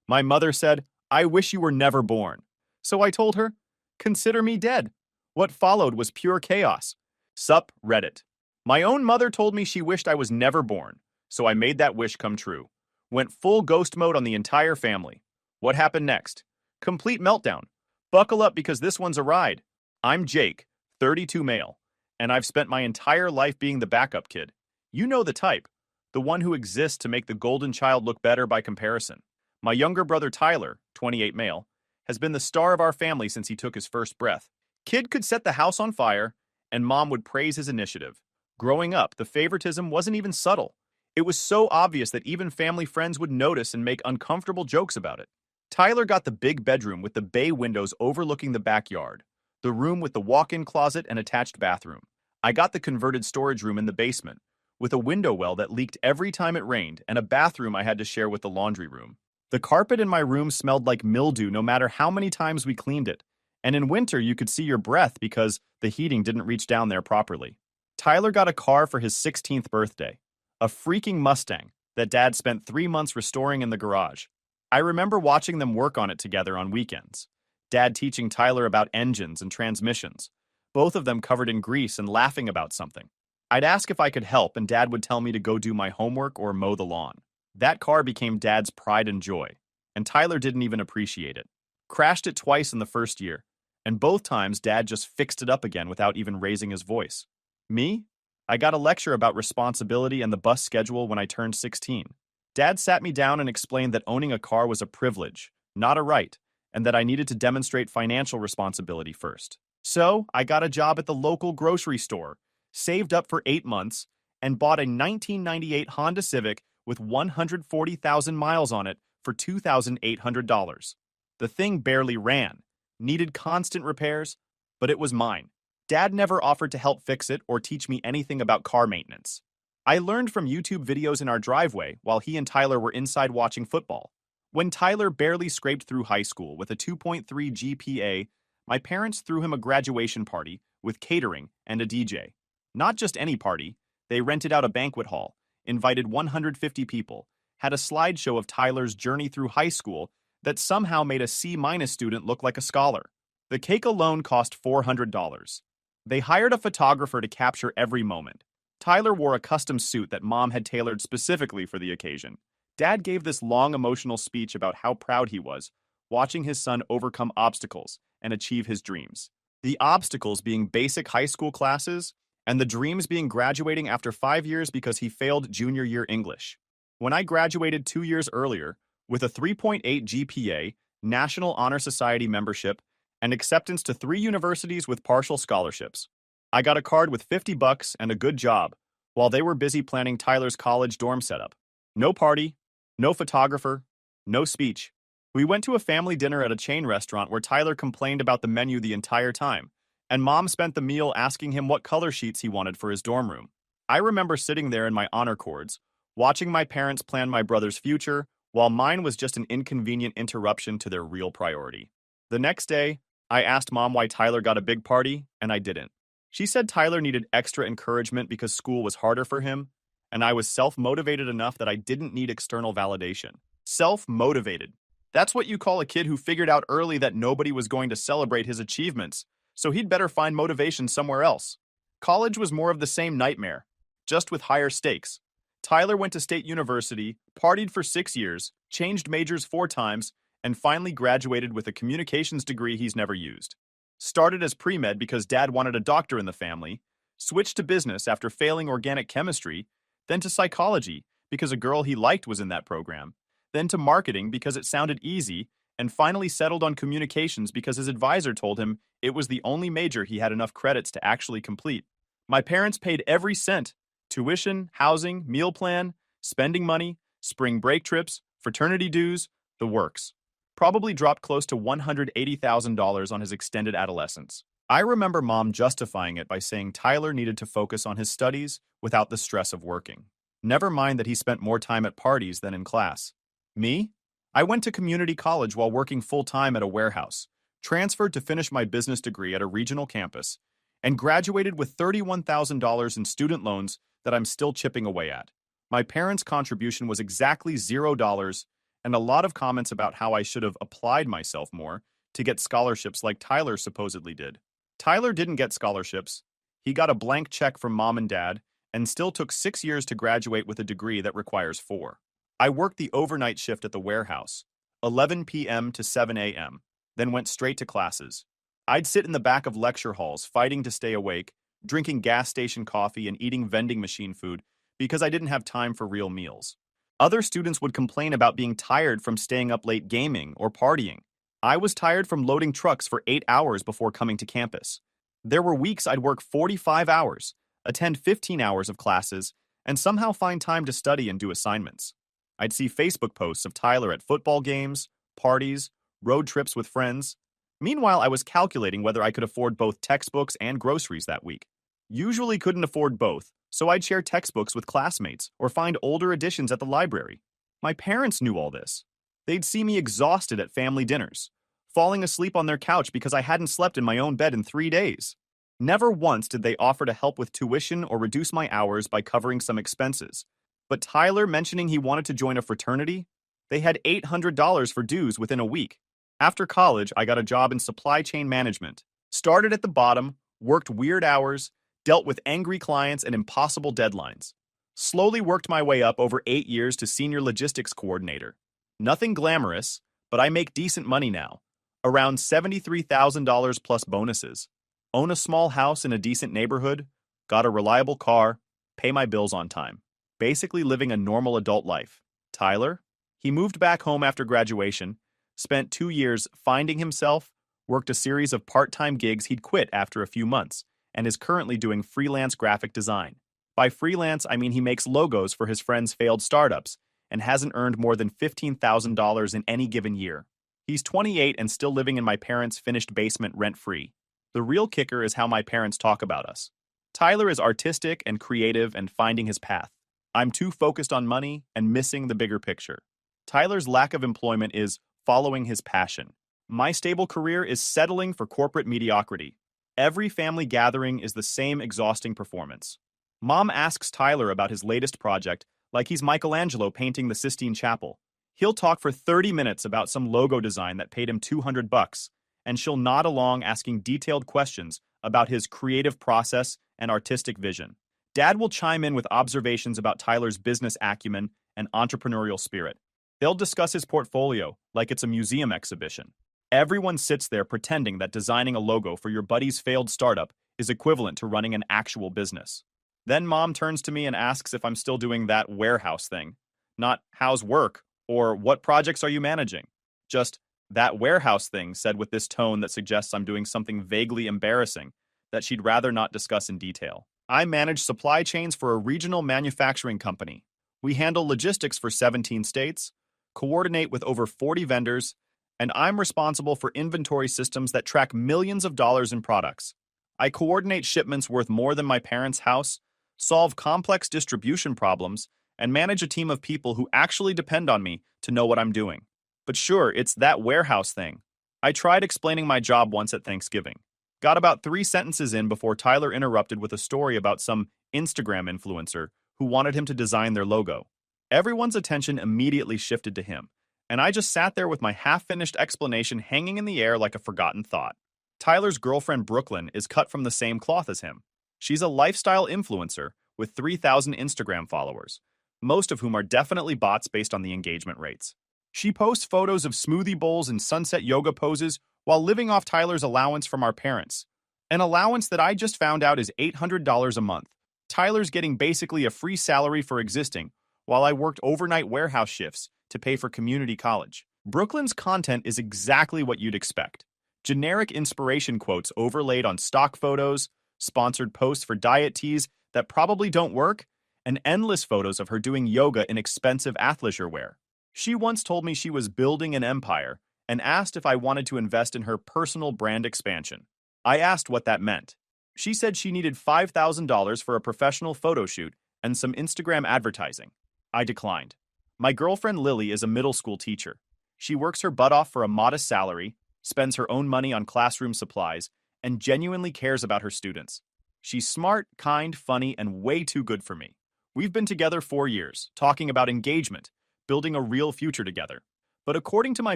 My mother said, "I wish you were never born." So I told her, "Consider me dead." What followed was pure chaos. Sup, Reddit. My own mother told me she wished I was never born, so I made that wish come true. Went full ghost mode on the entire family. What happened next? Complete meltdown. Buckle up because this one's a ride. I'm Jake, 32 male, and I've spent my entire life being the backup kid. You know the type, the one who exists to make the golden child look better by comparison. My younger brother Tyler, 28 male, has been the star of our family since he took his first breath. Kid could set the house on fire, and mom would praise his initiative. Growing up, the favoritism wasn't even subtle. It was so obvious that even family friends would notice and make uncomfortable jokes about it. Tyler got the big bedroom with the bay windows overlooking the backyard, the room with the walk-in closet and attached bathroom. I got the converted storage room in the basement, with a window well that leaked every time it rained and a bathroom I had to share with the laundry room. The carpet in my room smelled like mildew no matter how many times we cleaned it, and in winter you could see your breath because the heating didn't reach down there properly. Tyler got a car for his 16th birthday, a freaking Mustang that Dad spent 3 months restoring in the garage. I remember watching them work on it together on weekends, Dad teaching Tyler about engines and transmissions, both of them covered in grease and laughing about something. I'd ask if I could help, and Dad would tell me to go do my homework or mow the lawn. That car became Dad's pride and joy, and Tyler didn't even appreciate it. Crashed it twice in the first year, and both times Dad just fixed it up again without even raising his voice. Me? I got a lecture about responsibility and the bus schedule when I turned 16. Dad sat me down and explained that owning a car was a privilege, not a right, and that I needed to demonstrate financial responsibility first. So, I got a job at the local grocery store, saved up for 8 months, and bought a 1998 Honda Civic with 140,000 miles on it for $2,800. The thing barely ran, needed constant repairs, but it was mine. Dad never offered to help fix it or teach me anything about car maintenance. I learned from YouTube videos in our driveway while he and Tyler were inside watching football. When Tyler barely scraped through high school with a 2.3 GPA, my parents threw him a graduation party with catering and a DJ. Not just any party, they rented out a banquet hall, invited 150 people, had a slideshow of Tyler's journey through high school that somehow made a C- student look like a scholar. The cake alone cost $400. They hired a photographer to capture every moment. Tyler wore a custom suit that Mom had tailored specifically for the occasion. Dad gave this long emotional speech about how proud he was, watching his son overcome obstacles and achieve his dreams. The obstacles being basic high school classes, and the dreams being graduating after 5 years because he failed junior year English. When I graduated 2 years earlier, with a 3.8 GPA, National Honor Society membership, and acceptance to 3 universities with partial scholarships, I got a card with $50 and a good job, while they were busy planning Tyler's college dorm setup. No party, no photographer, no speech. We went to a family dinner at a chain restaurant where Tyler complained about the menu the entire time, and Mom spent the meal asking him what color sheets he wanted for his dorm room. I remember sitting there in my honor cords, watching my parents plan my brother's future, while mine was just an inconvenient interruption to their real priority. The next day, I asked Mom why Tyler got a big party, and I didn't. She said Tyler needed extra encouragement because school was harder for him, and I was self-motivated enough that I didn't need external validation. Self-motivated. That's what you call a kid who figured out early that nobody was going to celebrate his achievements, so he'd better find motivation somewhere else. College was more of the same nightmare, just with higher stakes. Tyler went to State University, partied for 6 years, changed majors 4 times, and finally graduated with a communications degree he's never used. Started as pre-med because Dad wanted a doctor in the family, switched to business after failing organic chemistry, then to psychology because a girl he liked was in that program, then to marketing because it sounded easy, and finally settled on communications because his advisor told him it was the only major he had enough credits to actually complete. My parents paid every cent: tuition, housing, meal plan, spending money, spring break trips, fraternity dues, the works. Probably dropped close to $180,000 on his extended adolescence. I remember Mom justifying it by saying Tyler needed to focus on his studies without the stress of working. Never mind that he spent more time at parties than in class. Me? I went to community college while working full-time at a warehouse, transferred to finish my business degree at a regional campus, and graduated with $31,000 in student loans that I'm still chipping away at. My parents' contribution was exactly $0, and a lot of comments about how I should have applied myself more to get scholarships like Tyler supposedly did. Tyler didn't get scholarships. He got a blank check from mom and dad and still took 6 years to graduate with a degree that requires 4. I worked the overnight shift at the warehouse, 11 p.m. to 7 a.m., then went straight to classes. I'd sit in the back of lecture halls fighting to stay awake, drinking gas station coffee and eating vending machine food because I didn't have time for real meals. Other students would complain about being tired from staying up late gaming or partying. I was tired from loading trucks for 8 hours before coming to campus. There were weeks I'd work 45 hours, attend 15 hours of classes, and somehow find time to study and do assignments. I'd see Facebook posts of Tyler at football games, parties, road trips with friends. Meanwhile, I was calculating whether I could afford both textbooks and groceries that week. Usually couldn't afford both, so I'd share textbooks with classmates or find older editions at the library. My parents knew all this. They'd see me exhausted at family dinners, falling asleep on their couch because I hadn't slept in my own bed in 3 days. Never once did they offer to help with tuition or reduce my hours by covering some expenses. But Tyler mentioning he wanted to join a fraternity? They had $800 for dues within a week. After college, I got a job in supply chain management. Started at the bottom, worked weird hours, dealt with angry clients and impossible deadlines. Slowly worked my way up over 8 years to senior logistics coordinator. Nothing glamorous, but I make decent money now. Around $73,000 plus bonuses. Own a small house in a decent neighborhood, got a reliable car, pay my bills on time. Basically living a normal adult life. Tyler? He moved back home after graduation, spent 2 years finding himself, worked a series of part-time gigs he'd quit after a few months, and is currently doing freelance graphic design. By freelance, I mean he makes logos for his friends' failed startups and hasn't earned more than $15,000 in any given year. He's 28 and still living in my parents' finished basement rent-free. The real kicker is how my parents talk about us. Tyler is artistic and creative and finding his path. I'm too focused on money and missing the bigger picture. Tyler's lack of employment is following his passion. My stable career is settling for corporate mediocrity. Every family gathering is the same exhausting performance. Mom asks Tyler about his latest project like he's Michelangelo painting the Sistine Chapel. He'll talk for 30 minutes about some logo design that paid him $200, and she'll nod along asking detailed questions about his creative process and artistic vision. Dad will chime in with observations about Tyler's business acumen and entrepreneurial spirit. They'll discuss his portfolio like it's a museum exhibition. Everyone sits there pretending that designing a logo for your buddy's failed startup is equivalent to running an actual business. Then Mom turns to me and asks if I'm still doing that warehouse thing. Not how's work or what projects are you managing. Just that warehouse thing said with this tone that suggests I'm doing something vaguely embarrassing that she'd rather not discuss in detail. I manage supply chains for a regional manufacturing company. We handle logistics for 17 states, coordinate with over 40 vendors, and I'm responsible for inventory systems that track millions of dollars in products. I coordinate shipments worth more than my parents' house, solve complex distribution problems, and manage a team of people who actually depend on me to know what I'm doing. But sure, it's that warehouse thing. I tried explaining my job once at Thanksgiving. Got about 3 sentences in before Tyler interrupted with a story about some Instagram influencer who wanted him to design their logo. Everyone's attention immediately shifted to him, and I just sat there with my half-finished explanation hanging in the air like a forgotten thought. Tyler's girlfriend Brooklyn is cut from the same cloth as him. She's a lifestyle influencer with 3,000 Instagram followers, most of whom are definitely bots based on the engagement rates. She posts photos of smoothie bowls and sunset yoga poses while living off Tyler's allowance from our parents. An allowance that I just found out is $800 a month. Tyler's getting basically a free salary for existing, while I worked overnight warehouse shifts to pay for community college. Brooklyn's content is exactly what you'd expect. Generic inspiration quotes overlaid on stock photos, sponsored posts for diet teas that probably don't work, and endless photos of her doing yoga in expensive athleisure wear. She once told me she was building an empire and asked if I wanted to invest in her personal brand expansion. I asked what that meant. She said she needed $5,000 for a professional photo shoot and some Instagram advertising. I declined. My girlfriend Lily is a middle school teacher. She works her butt off for a modest salary, spends her own money on classroom supplies, and genuinely cares about her students. She's smart, kind, funny, and way too good for me. We've been together 4 years, talking about engagement, building a real future together. But according to my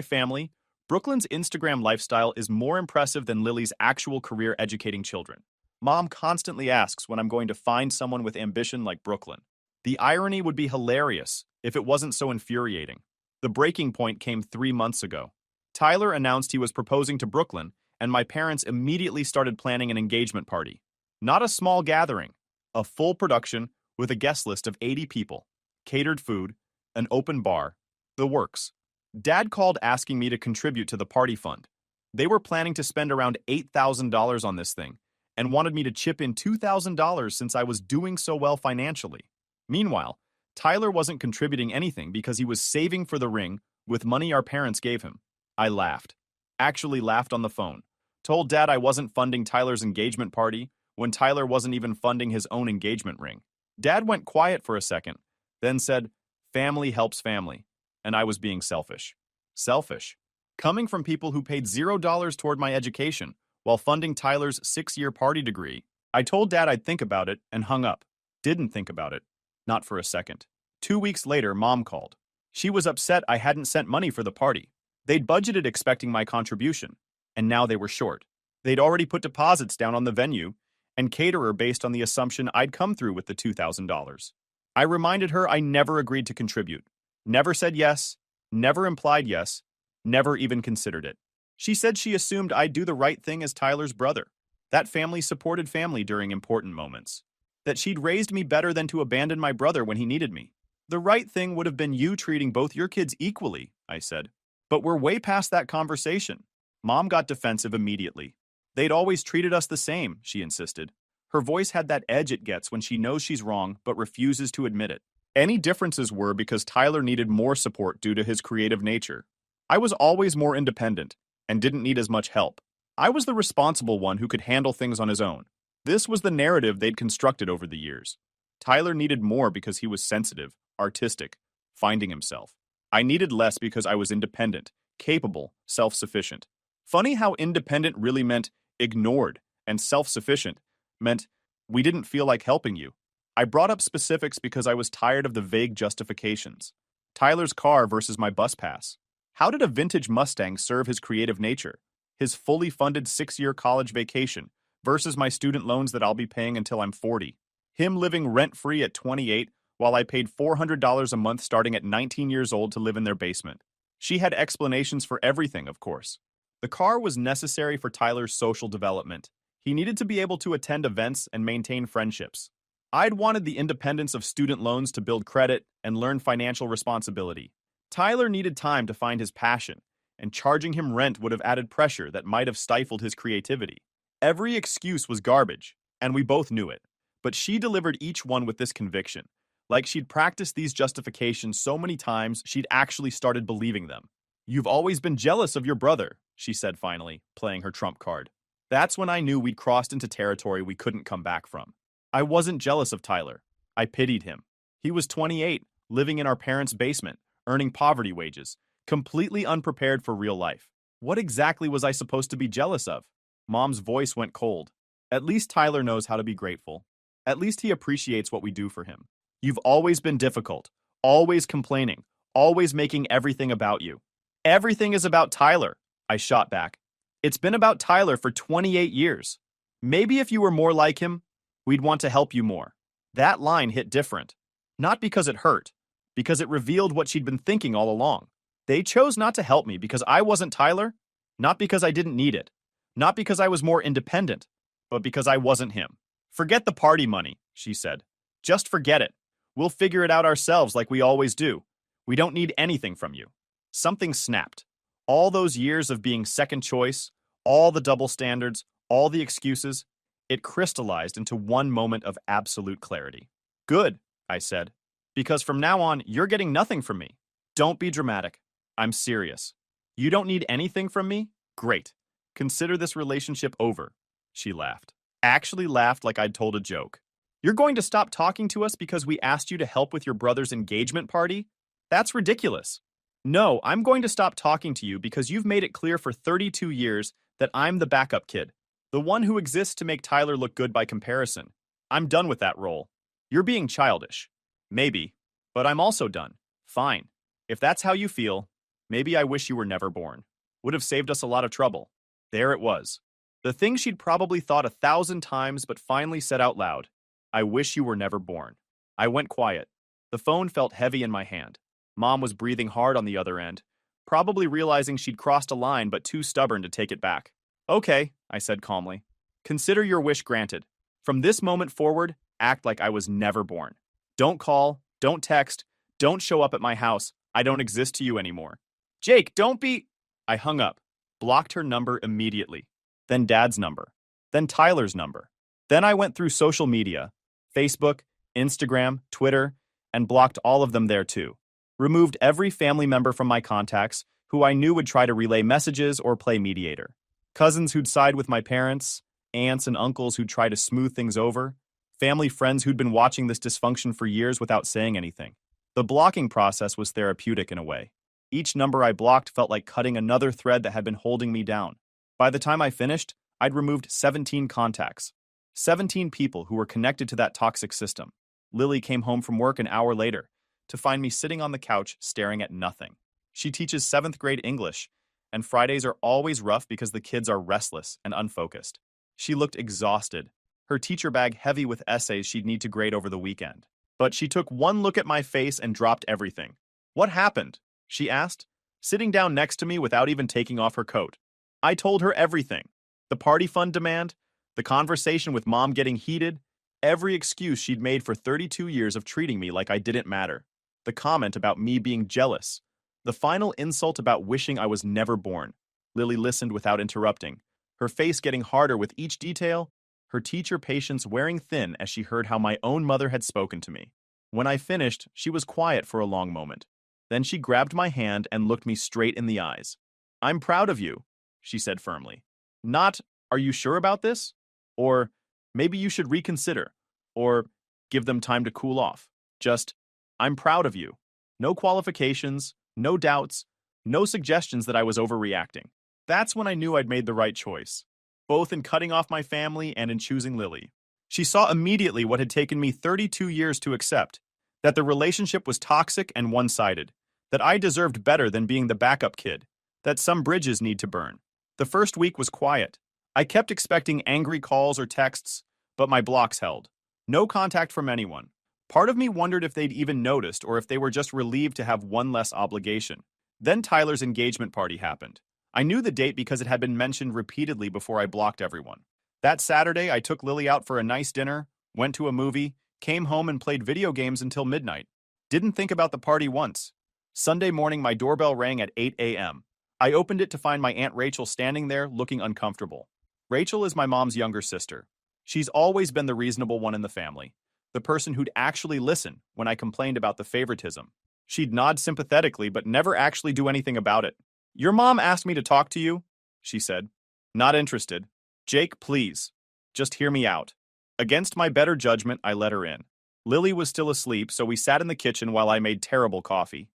family, Brooklyn's Instagram lifestyle is more impressive than Lily's actual career educating children. Mom constantly asks when I'm going to find someone with ambition like Brooklyn. The irony would be hilarious if it wasn't so infuriating. The breaking point came 3 months ago. Tyler announced he was proposing to Brooklyn, and my parents immediately started planning an engagement party. Not a small gathering, a full production with a guest list of 80 people, catered food, an open bar, the works. Dad called asking me to contribute to the party fund. They were planning to spend around $8,000 on this thing and wanted me to chip in $2,000 since I was doing so well financially. Meanwhile, Tyler wasn't contributing anything because he was saving for the ring with money our parents gave him. I laughed. Actually laughed on the phone. Told Dad I wasn't funding Tyler's engagement party when Tyler wasn't even funding his own engagement ring. Dad went quiet for a second, then said, "Family helps family," and I was being selfish. Selfish. Coming from people who paid $0 toward my education while funding Tyler's 6-year party degree, I told Dad I'd think about it and hung up. Didn't think about it. Not for a second. 2 weeks later, Mom called. She was upset I hadn't sent money for the party. They'd budgeted expecting my contribution, and now they were short. They'd already put deposits down on the venue and caterer based on the assumption I'd come through with the $2,000. I reminded her I never agreed to contribute. Never said yes, never implied yes, never even considered it. She said she assumed I'd do the right thing as Tyler's brother. That family supported family during important moments. That she'd raised me better than to abandon my brother when he needed me. The right thing would have been you treating both your kids equally, I said. But we're way past that conversation. Mom got defensive immediately. They'd always treated us the same, she insisted. Her voice had that edge it gets when she knows she's wrong but refuses to admit it. Any differences were because Tyler needed more support due to his creative nature. I was always more independent and didn't need as much help. I was the responsible one who could handle things on his own. This was the narrative they'd constructed over the years. Tyler needed more because he was sensitive, artistic, finding himself. I needed less because I was independent, capable, self-sufficient. Funny how independent really meant ignored, and self-sufficient meant we didn't feel like helping you. I brought up specifics because I was tired of the vague justifications. Tyler's car versus my bus pass. How did a vintage Mustang serve his creative nature? His fully funded 6-year college vacation versus my student loans that I'll be paying until I'm 40. Him living rent-free at 28 while I paid $400 a month starting at 19 years old to live in their basement. She had explanations for everything, of course. The car was necessary for Tyler's social development. He needed to be able to attend events and maintain friendships. I'd wanted the independence of student loans to build credit and learn financial responsibility. Tyler needed time to find his passion, and charging him rent would have added pressure that might have stifled his creativity. Every excuse was garbage, and we both knew it. But she delivered each one with this conviction. Like she'd practiced these justifications so many times, she'd actually started believing them. "You've always been jealous of your brother," she said finally, playing her trump card. That's when I knew we'd crossed into territory we couldn't come back from. I wasn't jealous of Tyler. I pitied him. He was 28, living in our parents' basement, earning poverty wages, completely unprepared for real life. What exactly was I supposed to be jealous of? Mom's voice went cold. At least Tyler knows how to be grateful. At least he appreciates what we do for him. You've always been difficult, always complaining, always making everything about you. Everything is about Tyler, I shot back. It's been about Tyler for 28 years. Maybe if you were more like him, we'd want to help you more. That line hit different. Not because it hurt, because it revealed what she'd been thinking all along. They chose not to help me because I wasn't Tyler, not because I didn't need it, not because I was more independent, but because I wasn't him. "Forget the party money," she said. "Just forget it. We'll figure it out ourselves like we always do. We don't need anything from you." Something snapped. All those years of being second choice, all the double standards, all the excuses, it crystallized into one moment of absolute clarity. "Good," I said, "because from now on, you're getting nothing from me. Don't be dramatic. I'm serious. You don't need anything from me? Great. Consider this relationship over." She laughed. Actually laughed like I'd told a joke. "You're going to stop talking to us because we asked you to help with your brother's engagement party? That's ridiculous. No, I'm going to stop talking to you because you've made it clear for 32 years that I'm the backup kid, the one who exists to make Tyler look good by comparison. I'm done with that role. You're being childish. Maybe. But I'm also done. Fine. If that's how you feel, Maybe I wish you were never born. Would have saved us a lot of trouble. There it was. The thing she'd probably thought 1,000 times but finally said out loud. I wish you were never born. I went quiet. The phone felt heavy in my hand. Mom was breathing hard on the other end, probably realizing she'd crossed a line but too stubborn to take it back. Okay, I said calmly. Consider your wish granted. From this moment forward, act like I was never born. Don't call, don't text, don't show up at my house. I don't exist to you anymore. Jake, don't be... I hung up, blocked her number immediately. Then Dad's number. Then Tyler's number. Then I went through social media, Facebook, Instagram, Twitter, and blocked all of them there too. Removed every family member from my contacts who I knew would try to relay messages or play mediator. Cousins who'd side with my parents, aunts and uncles who'd try to smooth things over, family friends who'd been watching this dysfunction for years without saying anything. The blocking process was therapeutic in a way. Each number I blocked felt like cutting another thread that had been holding me down. By the time I finished, I'd removed 17 contacts. 17 people who were connected to that toxic system. Lily came home from work an hour later to find me sitting on the couch staring at nothing. She teaches 7th grade English, and Fridays are always rough because the kids are restless and unfocused. She looked exhausted, her teacher bag heavy with essays she'd need to grade over the weekend. But she took one look at my face and dropped everything. What happened? She asked, sitting down next to me without even taking off her coat. I told her everything. The party fund demand, the conversation with Mom getting heated, every excuse she'd made for 32 years of treating me like I didn't matter. The comment about me being jealous. The final insult about wishing I was never born. Lily listened without interrupting, her face getting harder with each detail, her teacher patience wearing thin as she heard how my own mother had spoken to me. When I finished, she was quiet for a long moment. Then she grabbed my hand and looked me straight in the eyes. I'm proud of you, she said firmly. Not, are you sure about this? Or, maybe you should reconsider. Or, give them time to cool off. Just, I'm proud of you. No qualifications, no doubts, no suggestions that I was overreacting. That's when I knew I'd made the right choice, both in cutting off my family and in choosing Lily. She saw immediately what had taken me 32 years to accept, that the relationship was toxic and one-sided, that I deserved better than being the backup kid, that some bridges need to burn. The first week was quiet. I kept expecting angry calls or texts, but my blocks held. No contact from anyone. Part of me wondered if they'd even noticed or if they were just relieved to have one less obligation. Then Tyler's engagement party happened. I knew the date because it had been mentioned repeatedly before I blocked everyone. That Saturday, I took Lily out for a nice dinner, went to a movie, came home and played video games until midnight. Didn't think about the party once. Sunday morning, my doorbell rang at 8 a.m. I opened it to find my Aunt Rachel standing there looking uncomfortable. Rachel is my mom's younger sister. She's always been the reasonable one in the family, the person who'd actually listen when I complained about the favoritism. She'd nod sympathetically but never actually do anything about it. Your mom asked me to talk to you, she said. Not interested. Jake, please. Just hear me out. Against my better judgment, I let her in. Lily was still asleep, so we sat in the kitchen while I made terrible coffee.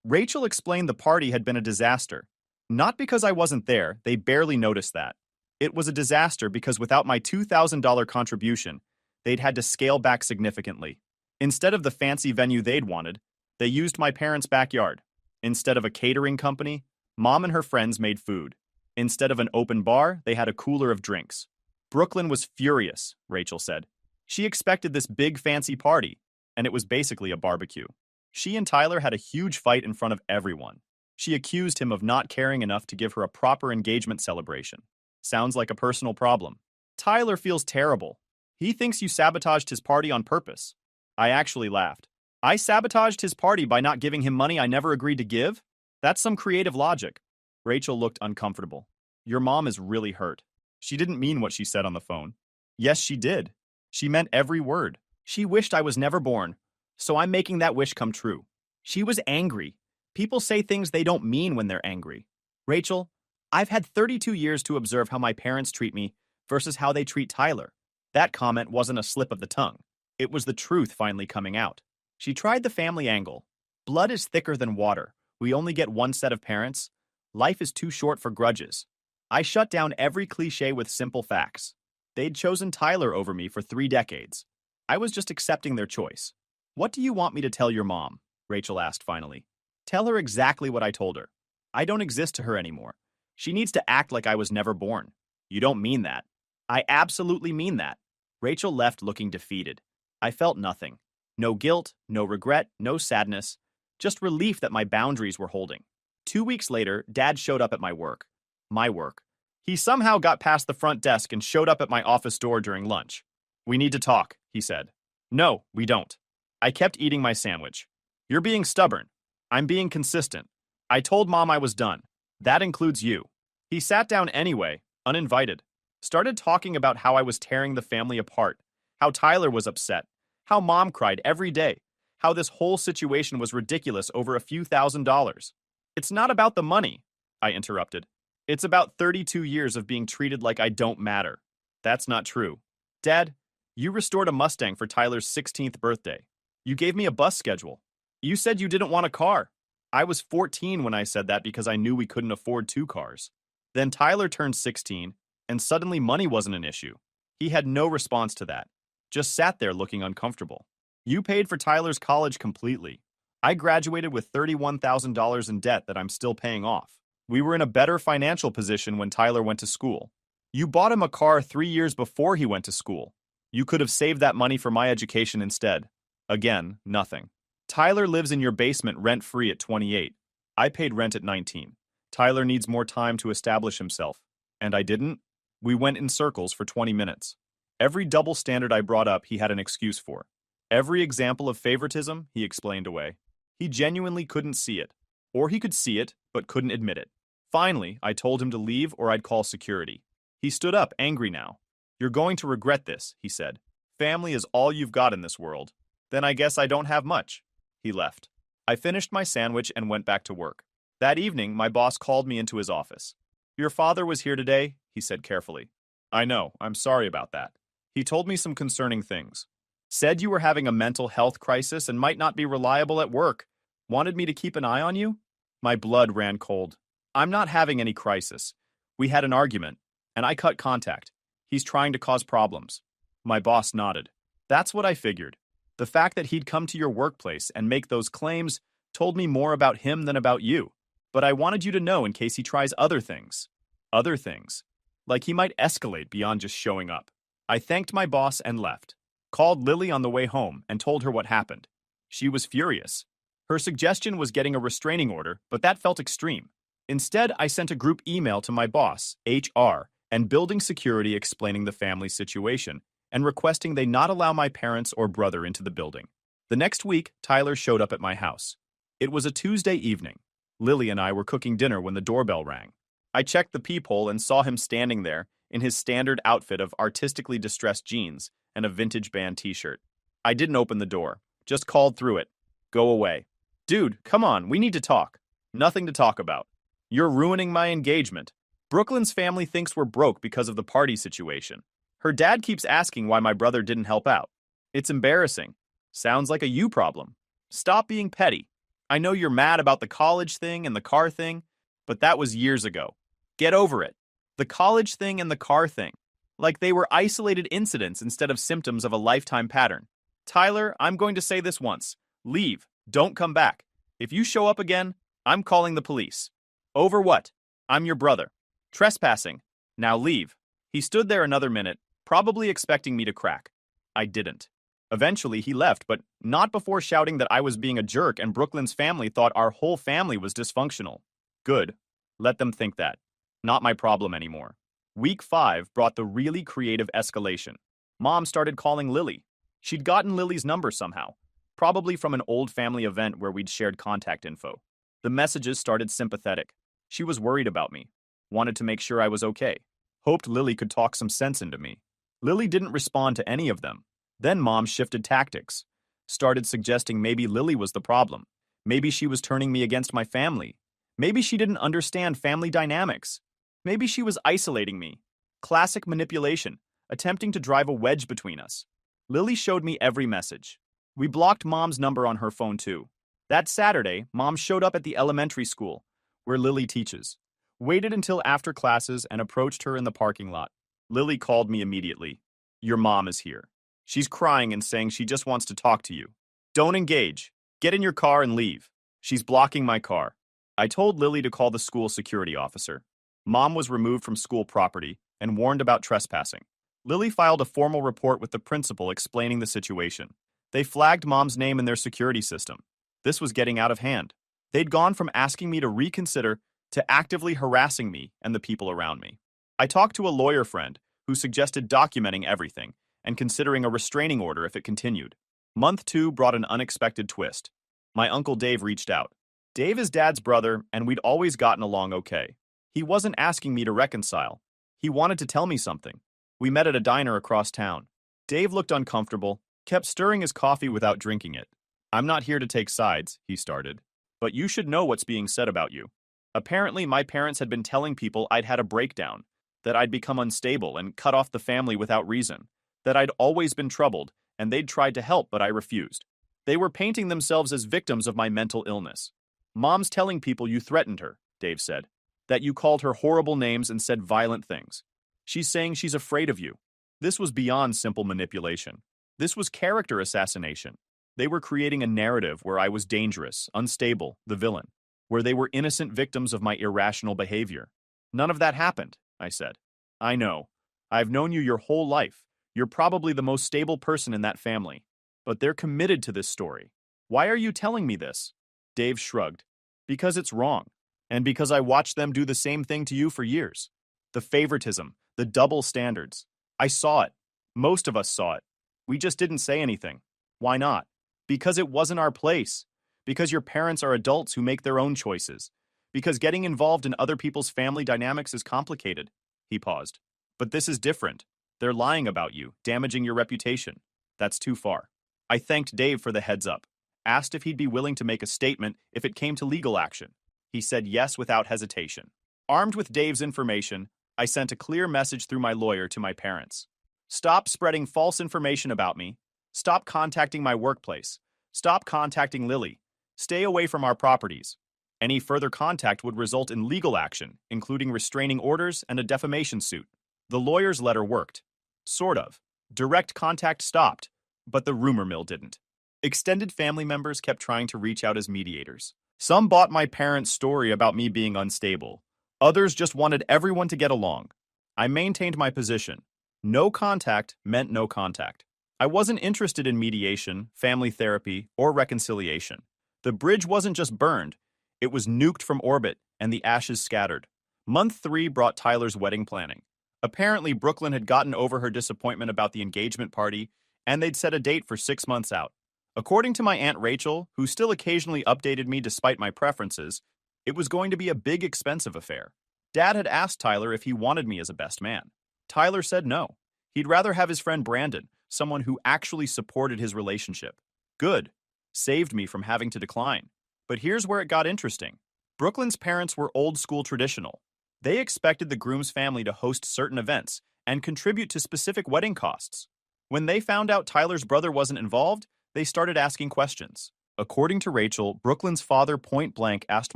Rachel explained the party had been a disaster. Not because I wasn't there, they barely noticed that. It was a disaster because without my $2,000 contribution, they'd had to scale back significantly. Instead of the fancy venue they'd wanted, they used my parents' backyard. Instead of a catering company, Mom and her friends made food. Instead of an open bar, they had a cooler of drinks. Brooklyn was furious, Rachel said. She expected this big fancy party, and it was basically a barbecue. She and Tyler had a huge fight in front of everyone. She accused him of not caring enough to give her a proper engagement celebration. Sounds like a personal problem. Tyler feels terrible. He thinks you sabotaged his party on purpose. I actually laughed. I sabotaged his party by not giving him money I never agreed to give? That's some creative logic. Rachel looked uncomfortable. Your mom is really hurt. She didn't mean what she said on the phone. Yes, she did. She meant every word. She wished I was never born, so I'm making that wish come true. She was angry. People say things they don't mean when they're angry. Rachel, I've had 32 years to observe how my parents treat me versus how they treat Tyler. That comment wasn't a slip of the tongue. It was the truth finally coming out. She tried the family angle. Blood is thicker than water. We only get one set of parents. Life is too short for grudges. I shut down every cliche with simple facts. They'd chosen Tyler over me for 3 decades. I was just accepting their choice. What do you want me to tell your mom? Rachel asked finally. Tell her exactly what I told her. I don't exist to her anymore. She needs to act like I was never born. You don't mean that. I absolutely mean that. Rachel left looking defeated. I felt nothing. No guilt, no regret, no sadness. Just relief that my boundaries were holding. 2 weeks later, Dad showed up at my work. My work. He somehow got past the front desk and showed up at my office door during lunch. We need to talk, he said. No, we don't. I kept eating my sandwich. You're being stubborn. I'm being consistent. I told Mom I was done. That includes you. He sat down anyway, uninvited. Started talking about how I was tearing the family apart, how Tyler was upset, how Mom cried every day, how this whole situation was ridiculous over a few $1,000s. It's not about the money, I interrupted. It's about 32 years of being treated like I don't matter. That's not true. Dad, you restored a Mustang for Tyler's 16th birthday. You gave me a bus schedule. You said you didn't want a car. I was 14 when I said that because I knew we couldn't afford 2 cars. Then Tyler turned 16, and suddenly money wasn't an issue. He had no response to that. Just sat there looking uncomfortable. You paid for Tyler's college completely. I graduated with $31,000 in debt that I'm still paying off. We were in a better financial position when Tyler went to school. You bought him a car 3 years before he went to school. You could have saved that money for my education instead. Again, nothing. Tyler lives in your basement rent-free at 28. I paid rent at 19. Tyler needs more time to establish himself. And I didn't? We went in circles for 20 minutes. Every double standard I brought up, he had an excuse for. Every example of favoritism, he explained away. He genuinely couldn't see it. Or he could see it, but couldn't admit it. Finally, I told him to leave or I'd call security. He stood up, angry now. You're going to regret this, he said. Family is all you've got in this world. Then I guess I don't have much. He left. I finished my sandwich and went back to work. That evening, my boss called me into his office. Your father was here today, he said carefully. I know, I'm sorry about that. He told me some concerning things. Said you were having a mental health crisis and might not be reliable at work. Wanted me to keep an eye on you? My blood ran cold. I'm not having any crisis. We had an argument, and I cut contact. He's trying to cause problems. My boss nodded. That's what I figured. The fact that he'd come to your workplace and make those claims told me more about him than about you. But I wanted you to know in case he tries other things. Other things. Like he might escalate beyond just showing up. I thanked my boss and left. Called Lily on the way home and told her what happened. She was furious. Her suggestion was getting a restraining order, but that felt extreme. Instead, I sent a group email to my boss, HR, and building security explaining the family situation and requesting they not allow my parents or brother into the building. The next week, Tyler showed up at my house. It was a Tuesday evening. Lily and I were cooking dinner when the doorbell rang. I checked the peephole and saw him standing there in his standard outfit of artistically distressed jeans and a vintage band t-shirt. I didn't open the door, just called through it. Go away. Dude, come on, we need to talk. Nothing to talk about. You're ruining my engagement. Brooklyn's family thinks we're broke because of the party situation. Her dad keeps asking why my brother didn't help out. It's embarrassing. Sounds like a you problem. Stop being petty. I know you're mad about the college thing and the car thing, but that was years ago. Get over it. The college thing and the car thing. Like they were isolated incidents instead of symptoms of a lifetime pattern. Tyler, I'm going to say this once. Leave. Don't come back. If you show up again, I'm calling the police. Over what? I'm your brother. Trespassing. Now leave. He stood there another minute, probably expecting me to crack. I didn't. Eventually, he left, but not before shouting that I was being a jerk and Brooklyn's family thought our whole family was dysfunctional. Good. Let them think that. Not my problem anymore. Week 5 brought the really creative escalation. Mom started calling Lily. She'd gotten Lily's number somehow, probably from an old family event where we'd shared contact info. The messages started sympathetic. She was worried about me, wanted to make sure I was okay, hoped Lily could talk some sense into me. Lily didn't respond to any of them. Then Mom shifted tactics, started suggesting maybe Lily was the problem. Maybe she was turning me against my family. Maybe she didn't understand family dynamics. Maybe she was isolating me. Classic manipulation, attempting to drive a wedge between us. Lily showed me every message. We blocked Mom's number on her phone too. That Saturday, Mom showed up at the elementary school, where Lily teaches. Waited until after classes and approached her in the parking lot. Lily called me immediately. Your mom is here. She's crying and saying she just wants to talk to you. Don't engage. Get in your car and leave. She's blocking my car. I told Lily to call the school security officer. Mom was removed from school property and warned about trespassing. Lily filed a formal report with the principal explaining the situation. They flagged Mom's name in their security system. This was getting out of hand. They'd gone from asking me to reconsider to actively harassing me and the people around me. I talked to a lawyer friend who suggested documenting everything and considering a restraining order if it continued. Month 2 brought an unexpected twist. My Uncle Dave reached out. Dave is Dad's brother, and we'd always gotten along okay. He wasn't asking me to reconcile. He wanted to tell me something. We met at a diner across town. Dave looked uncomfortable, kept stirring his coffee without drinking it. "I'm not here to take sides," he started. "But you should know what's being said about you." Apparently, my parents had been telling people I'd had a breakdown, that I'd become unstable and cut off the family without reason, that I'd always been troubled, and they'd tried to help, but I refused. They were painting themselves as victims of my mental illness. "Mom's telling people you threatened her," Dave said, "that you called her horrible names and said violent things. She's saying she's afraid of you." This was beyond simple manipulation. This was character assassination. They were creating a narrative where I was dangerous, unstable, the villain, where they were innocent victims of my irrational behavior. "None of that happened," I said. "I know. I've known you your whole life. You're probably the most stable person in that family. But they're committed to this story. Why are you telling me this?" Dave shrugged. "Because it's wrong. And because I watched them do the same thing to you for years. The favoritism, the double standards. I saw it. Most of us saw it. We just didn't say anything. Why not? Because it wasn't our place. Because your parents are adults who make their own choices. Because getting involved in other people's family dynamics is complicated." He paused. "But this is different. They're lying about you, damaging your reputation. That's too far." I thanked Dave for the heads up, asked if he'd be willing to make a statement if it came to legal action. He said yes without hesitation. Armed with Dave's information, I sent a clear message through my lawyer to my parents. Stop spreading false information about me. Stop contacting my workplace. Stop contacting Lily. Stay away from our properties. Any further contact would result in legal action, including restraining orders and a defamation suit. The lawyer's letter worked. Sort of. Direct contact stopped, but the rumor mill didn't. Extended family members kept trying to reach out as mediators. Some bought my parents' story about me being unstable. Others just wanted everyone to get along. I maintained my position. No contact meant no contact. I wasn't interested in mediation, family therapy, or reconciliation. The bridge wasn't just burned, it was nuked from orbit and the ashes scattered. Month 3 brought Tyler's wedding planning. Apparently, Brooklyn had gotten over her disappointment about the engagement party, and they'd set a date for 6 months out. According to my Aunt Rachel, who still occasionally updated me despite my preferences, it was going to be a big, expensive affair. Dad had asked Tyler if he wanted me as a best man. Tyler said no. He'd rather have his friend Brandon, someone who actually supported his relationship. Good. Saved me from having to decline. But here's where it got interesting. Brooklyn's parents were old-school traditional. They expected the groom's family to host certain events and contribute to specific wedding costs. When they found out Tyler's brother wasn't involved, they started asking questions. According to Rachel, Brooklyn's father point-blank asked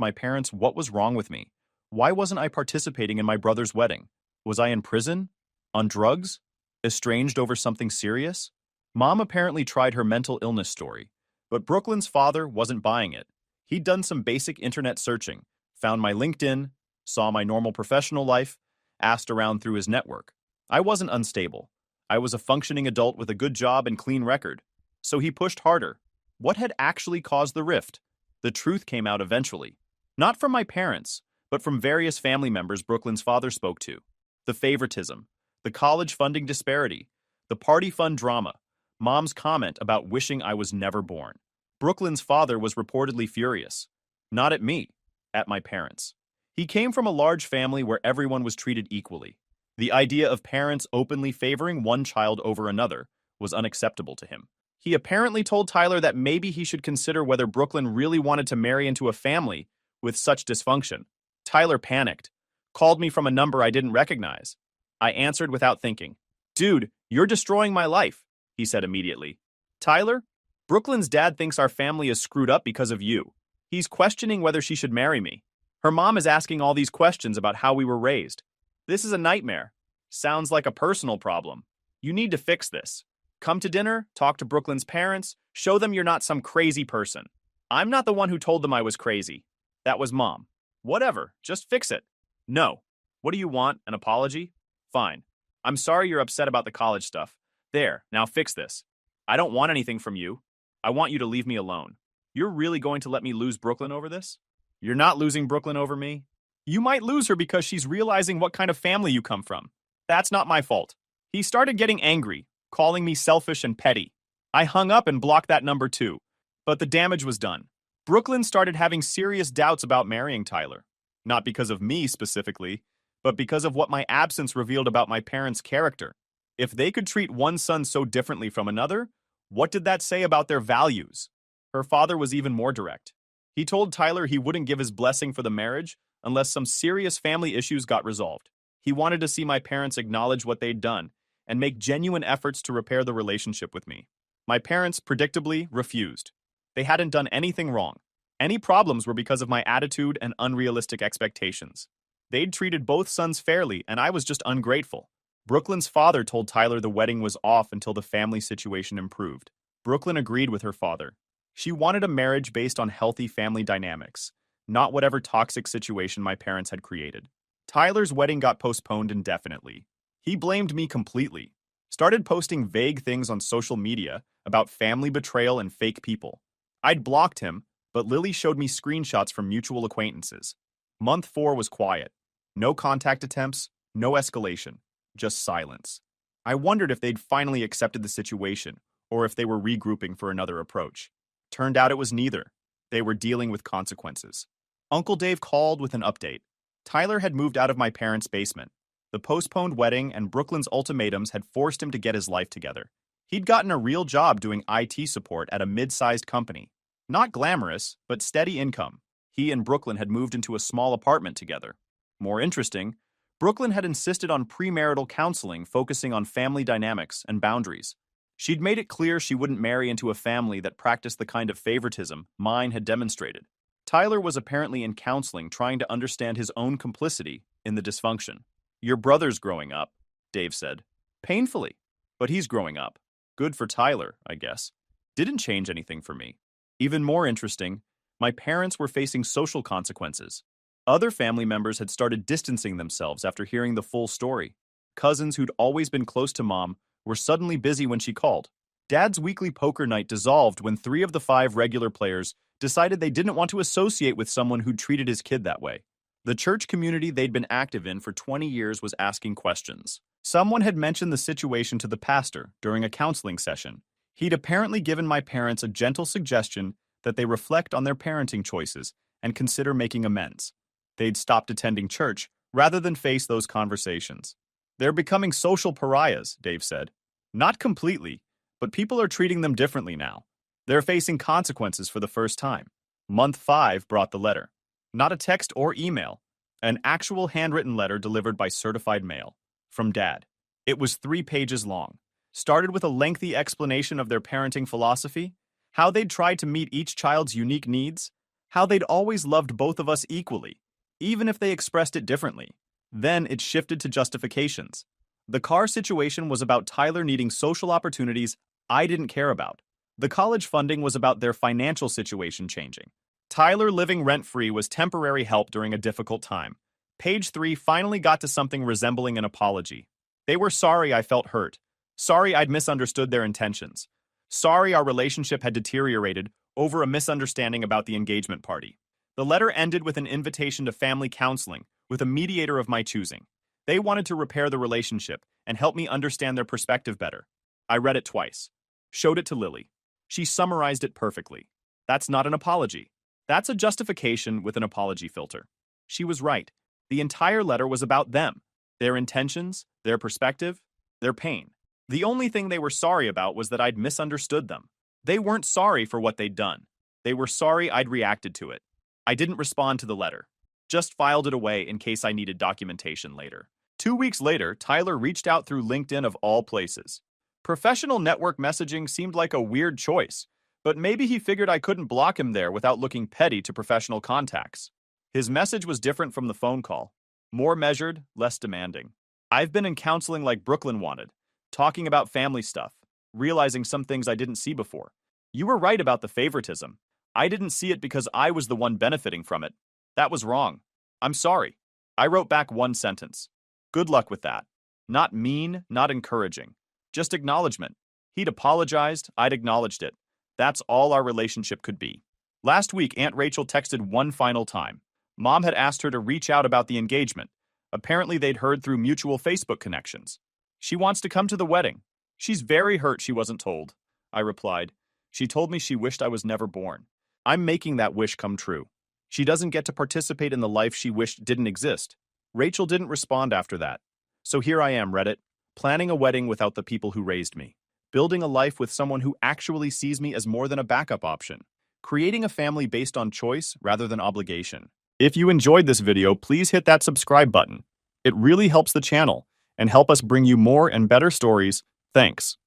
my parents what was wrong with me. Why wasn't I participating in my brother's wedding? Was I in prison? On drugs? Estranged over something serious? Mom apparently tried her mental illness story, but Brooklyn's father wasn't buying it. He'd done some basic internet searching, found my LinkedIn, saw my normal professional life, asked around through his network. I wasn't unstable. I was a functioning adult with a good job and clean record. So he pushed harder. What had actually caused the rift? The truth came out eventually. Not from my parents, but from various family members Brooklyn's father spoke to. The favoritism, the college funding disparity, the party fund drama, Mom's comment about wishing I was never born. Brooklyn's father was reportedly furious. Not at me, at my parents. He came from a large family where everyone was treated equally. The idea of parents openly favoring one child over another was unacceptable to him. He apparently told Tyler that maybe he should consider whether Brooklyn really wanted to marry into a family with such dysfunction. Tyler panicked, called me from a number I didn't recognize. I answered without thinking. "Dude, you're destroying my life," he said immediately. "Tyler, Brooklyn's dad thinks our family is screwed up because of you. He's questioning whether she should marry me. Her mom is asking all these questions about how we were raised. This is a nightmare. Sounds like a personal problem. You need to fix this. Come to dinner, talk to Brooklyn's parents, show them you're not some crazy person." I'm not the one who told them I was crazy. That was Mom. Whatever, just fix it. No. What do you want? An apology? Fine. I'm sorry you're upset about the college stuff. There, now fix this. I don't want anything from you. I want you to leave me alone. You're really going to let me lose Brooklyn over this? You're not losing Brooklyn over me. You might lose her because she's realizing what kind of family you come from. That's not my fault. He started getting angry, calling me selfish and petty. I hung up and blocked that number too. But the damage was done. Brooklyn started having serious doubts about marrying Tyler. Not because of me specifically, but because of what my absence revealed about my parents' character. If they could treat one son so differently from another, what did that say about their values? Her father was even more direct. He told Tyler he wouldn't give his blessing for the marriage unless some serious family issues got resolved. He wanted to see my parents acknowledge what they'd done and make genuine efforts to repair the relationship with me. My parents, predictably, refused. They hadn't done anything wrong. Any problems were because of my attitude and unrealistic expectations. They'd treated both sons fairly, and I was just ungrateful. Brooklyn's father told Tyler the wedding was off until the family situation improved. Brooklyn agreed with her father. She wanted a marriage based on healthy family dynamics, not whatever toxic situation my parents had created. Tyler's wedding got postponed indefinitely. He blamed me completely, started posting vague things on social media about family betrayal and fake people. I'd blocked him, but Lily showed me screenshots from mutual acquaintances. Month 4 was quiet. No contact attempts, no escalation, just silence. I wondered if they'd finally accepted the situation, or if they were regrouping for another approach. Turned out it was neither. They were dealing with consequences. Uncle Dave called with an update. Tyler had moved out of my parents' basement. The postponed wedding and Brooklyn's ultimatums had forced him to get his life together. He'd gotten a real job doing IT support at a mid-sized company. Not glamorous, but steady income. He and Brooklyn had moved into a small apartment together. More interesting, Brooklyn had insisted on premarital counseling focusing on family dynamics and boundaries. She'd made it clear she wouldn't marry into a family that practiced the kind of favoritism mine had demonstrated. Tyler was apparently in counseling trying to understand his own complicity in the dysfunction. Your brother's growing up, Dave said. Painfully. But he's growing up. Good for Tyler, I guess. Didn't change anything for me. Even more interesting, my parents were facing social consequences. Other family members had started distancing themselves after hearing the full story. Cousins who'd always been close to Mom were suddenly busy when she called. Dad's weekly poker night dissolved when 3 of the 5 regular players decided they didn't want to associate with someone who'd treated his kid that way. The church community they'd been active in for 20 years was asking questions. Someone had mentioned the situation to the pastor during a counseling session. He'd apparently given my parents a gentle suggestion that they reflect on their parenting choices and consider making amends. They'd stopped attending church rather than face those conversations. They're becoming social pariahs, Dave said. Not completely, but people are treating them differently now. They're facing consequences for the first time. Month 5 brought the letter. Not a text or email, an actual handwritten letter delivered by certified mail. From Dad. It was 3 pages long. Started with a lengthy explanation of their parenting philosophy, how they'd tried to meet each child's unique needs, how they'd always loved both of us equally, even if they expressed it differently. Then it shifted to justifications. The car situation was about Tyler needing social opportunities I didn't care about. The college funding was about their financial situation changing. Tyler living rent-free was temporary help during a difficult time. Page 3 finally got to something resembling an apology. They were sorry I felt hurt. Sorry I'd misunderstood their intentions. Sorry our relationship had deteriorated over a misunderstanding about the engagement party. The letter ended with an invitation to family counseling with a mediator of my choosing. They wanted to repair the relationship and help me understand their perspective better. I read it twice. Showed it to Lily. She summarized it perfectly. That's not an apology. That's a justification with an apology filter. She was right. The entire letter was about them, their intentions, their perspective, their pain. The only thing they were sorry about was that I'd misunderstood them. They weren't sorry for what they'd done. They were sorry I'd reacted to it. I didn't respond to the letter. Just filed it away in case I needed documentation later. 2 weeks later, Tyler reached out through LinkedIn of all places. Professional network messaging seemed like a weird choice, but maybe he figured I couldn't block him there without looking petty to professional contacts. His message was different from the phone call. More measured, less demanding. I've been in counseling like Brooklyn wanted, talking about family stuff, realizing some things I didn't see before. You were right about the favoritism. I didn't see it because I was the one benefiting from it. That was wrong. I'm sorry. I wrote back one sentence. Good luck with that. Not mean, not encouraging. Just acknowledgement. He'd apologized, I'd acknowledged it. That's all our relationship could be. Last week, Aunt Rachel texted one final time. Mom had asked her to reach out about the engagement. Apparently, they'd heard through mutual Facebook connections. She wants to come to the wedding. She's very hurt she wasn't told. I replied. She told me she wished I was never born. I'm making that wish come true. She doesn't get to participate in the life she wished didn't exist. Rachel didn't respond after that. So here I am, Reddit, planning a wedding without the people who raised me, building a life with someone who actually sees me as more than a backup option, creating a family based on choice rather than obligation. If you enjoyed this video, please hit that subscribe button. It really helps the channel and help us bring you more and better stories. Thanks.